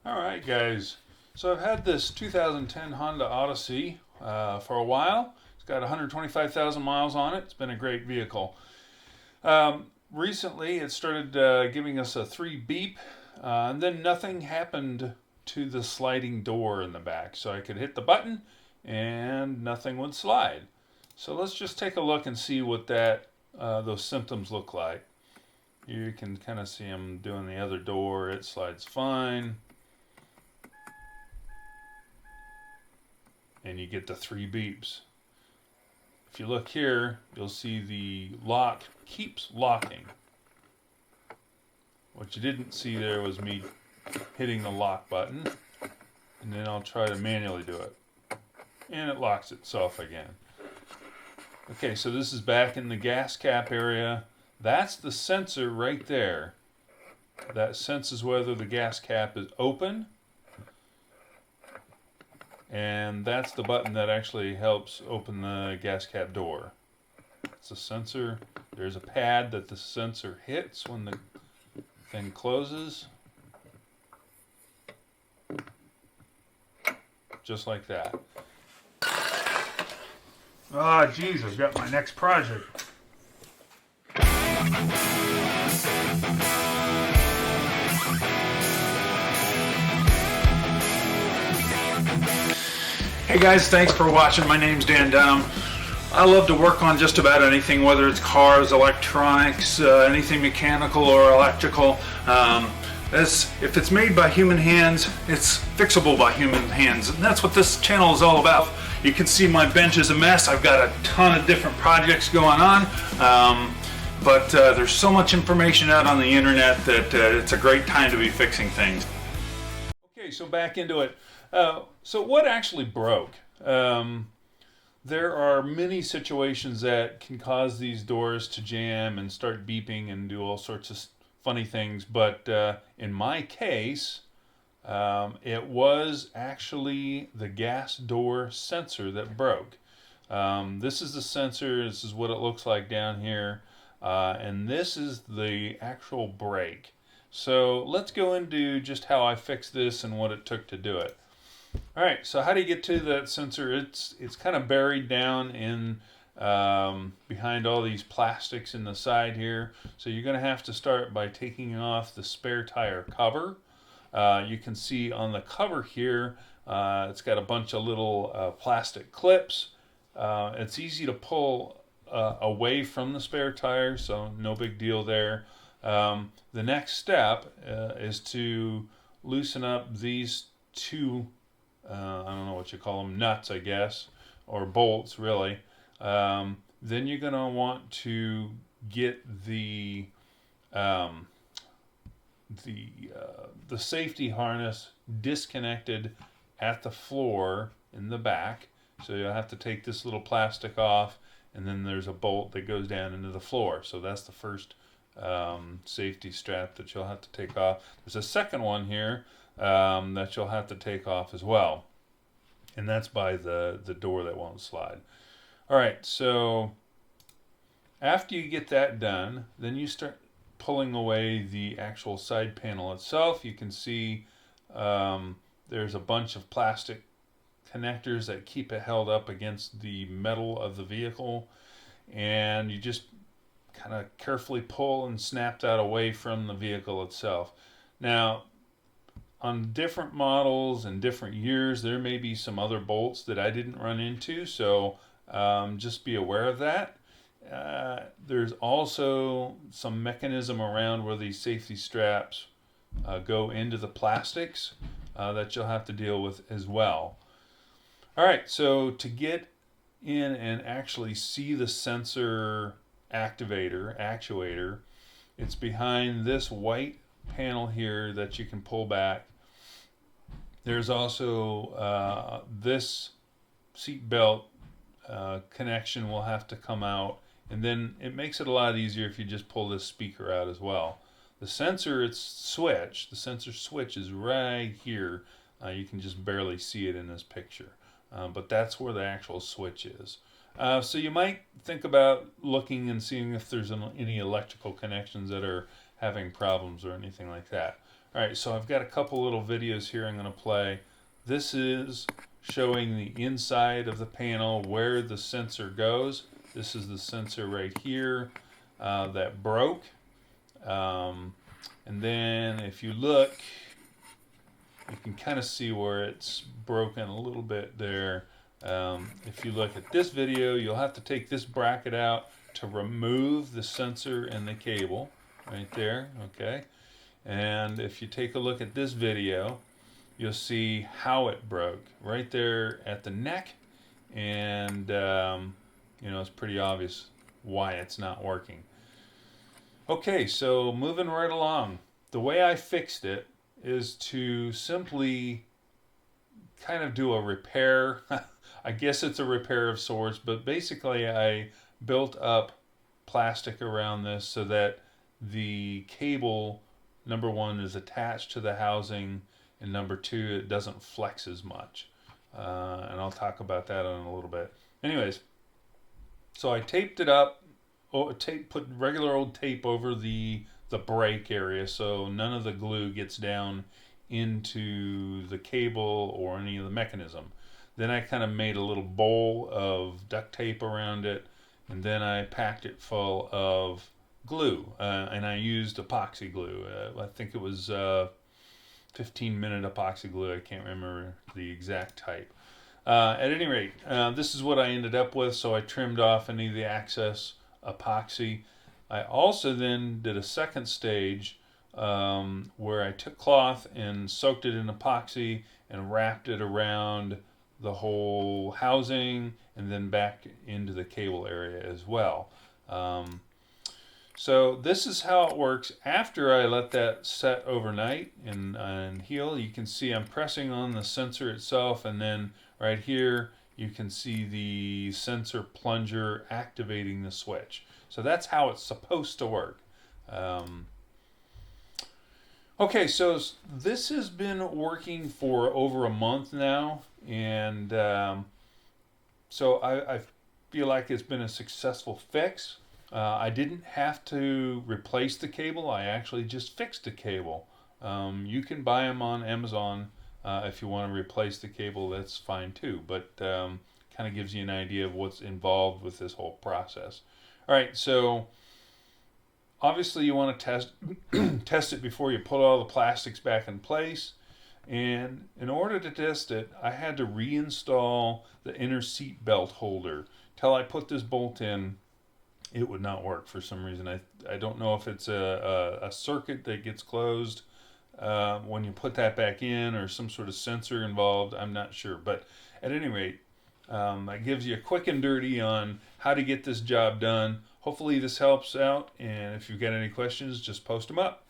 Alright guys, so I've had this 2010 Honda Odyssey for a while. It's got 125,000 miles on it. It's been a great vehicle. Recently it started giving us a 3 beep and then nothing happened to the sliding door in the back. So I could hit the button and nothing would slide. So let's just take a look and see what those symptoms look like. You can kind of see them doing the other door. It slides fine. And you get the 3 beeps. If you look here, you'll see the lock keeps locking. What you didn't see there was me hitting the lock button, and then I'll try to manually do it. And it locks itself again. Okay, so this is back in the gas cap area. That's the sensor right there. That senses whether the gas cap is open. And that's the button that actually helps open the gas cap door. It's a sensor. There's a pad that the sensor hits when the thing closes. Just like that. Ah, geez, I've got my next project. Hey guys, thanks for watching. My name's Dan Dunham. I love to work on just about anything, whether it's cars, electronics, anything mechanical or electrical. If it's made by human hands, it's fixable by human hands. And that's what this channel is all about. You can see my bench is a mess. I've got a ton of different projects going on. But there's so much information out on the internet that it's a great time to be fixing things. Okay, so back into it. So what actually broke? There are many situations that can cause these doors to jam and start beeping and do all sorts of funny things. But in my case, it was actually the gas door sensor that broke. This is the sensor. This is what it looks like down here. And this is the actual brake. So let's go into just how I fixed this and what it took to do it. All right, so how do you get to that sensor? It's kind of buried down in behind all these plastics in the side here. So you're going to have to start by taking off the spare tire cover. You can see on the cover here, it's got a bunch of little plastic clips. It's easy to pull away from the spare tire, so no big deal there. The next step is to loosen up these two I don't know what you call them, nuts, I guess, or bolts, really. Then you're going to want to get the safety harness disconnected at the floor in the back. So you'll have to take this little plastic off, and then there's a bolt that goes down into the floor. So that's the first safety strap that you'll have to take off. There's a second one here that you'll have to take off as well, and that's by the door that won't slide. All right, so after you get that done, then you start pulling away the actual side panel itself. You can see there's a bunch of plastic connectors that keep it held up against the metal of the vehicle, and you just kind of carefully pull and snap that away from the vehicle itself. Now, on different models and different years, there may be some other bolts that I didn't run into, so just be aware of that. There's also some mechanism around where these safety straps go into the plastics that you'll have to deal with as well. All right, so to get in and actually see the sensor actuator, it's behind this white panel here that you can pull back. There's also this seat belt connection will have to come out, and then it makes it a lot easier if you just pull this speaker out as well. The sensor switch is right here. You can just barely see it in this picture, but that's where the actual switch is. So you might think about looking and seeing if there's any electrical connections that are having problems or anything like that. All right, so I've got a couple little videos here I'm going to play. This is showing the inside of the panel where the sensor goes. This is the sensor right here that broke. And then if you look, you can kind of see where it's broken a little bit there. If you look at this video, you'll have to take this bracket out to remove the sensor and the cable right there, okay? And if you take a look at this video, you'll see how it broke right there at the neck, and you know, it's pretty obvious why it's not working. Okay, so moving right along, the way I fixed it is to simply kind of do a repair. I guess it's a repair of sorts, but basically I built up plastic around this so that the cable, number one, is attached to the housing, and number two, it doesn't flex as much. And I'll talk about that in a little bit. Anyways, so I taped it up, put regular old tape over the break area so none of the glue gets down into the cable or any of the mechanism. Then I kind of made a little bowl of duct tape around it, and then I packed it full of glue, and I used epoxy glue. I think it was 15-minute epoxy glue. I can't remember the exact type. At any rate, this is what I ended up with, so I trimmed off any of the excess epoxy. I also then did a second stage where I took cloth and soaked it in epoxy and wrapped it around the whole housing and then back into the cable area as well. So this is how it works after I let that set overnight and heal. You can see I'm pressing on the sensor itself, and then right here you can see the sensor plunger activating the switch. So that's how it's supposed to work. Okay, so this has been working for over a month now, and so I feel like it's been a successful fix. I didn't have to replace the cable. I actually just fixed the cable. You can buy them on Amazon if you want to replace the cable. That's fine too, but kind of gives you an idea of what's involved with this whole process. All right, so obviously you want to test it before you put all the plastics back in place. And in order to test it, I had to reinstall the inner seat belt holder. Till I put this bolt in, it would not work for some reason. I don't know if it's a circuit that gets closed when you put that back in, or some sort of sensor involved. I'm not sure. But at any rate, that gives you a quick and dirty on how to get this job done. Hopefully this helps out, and if you've got any questions, just post them up.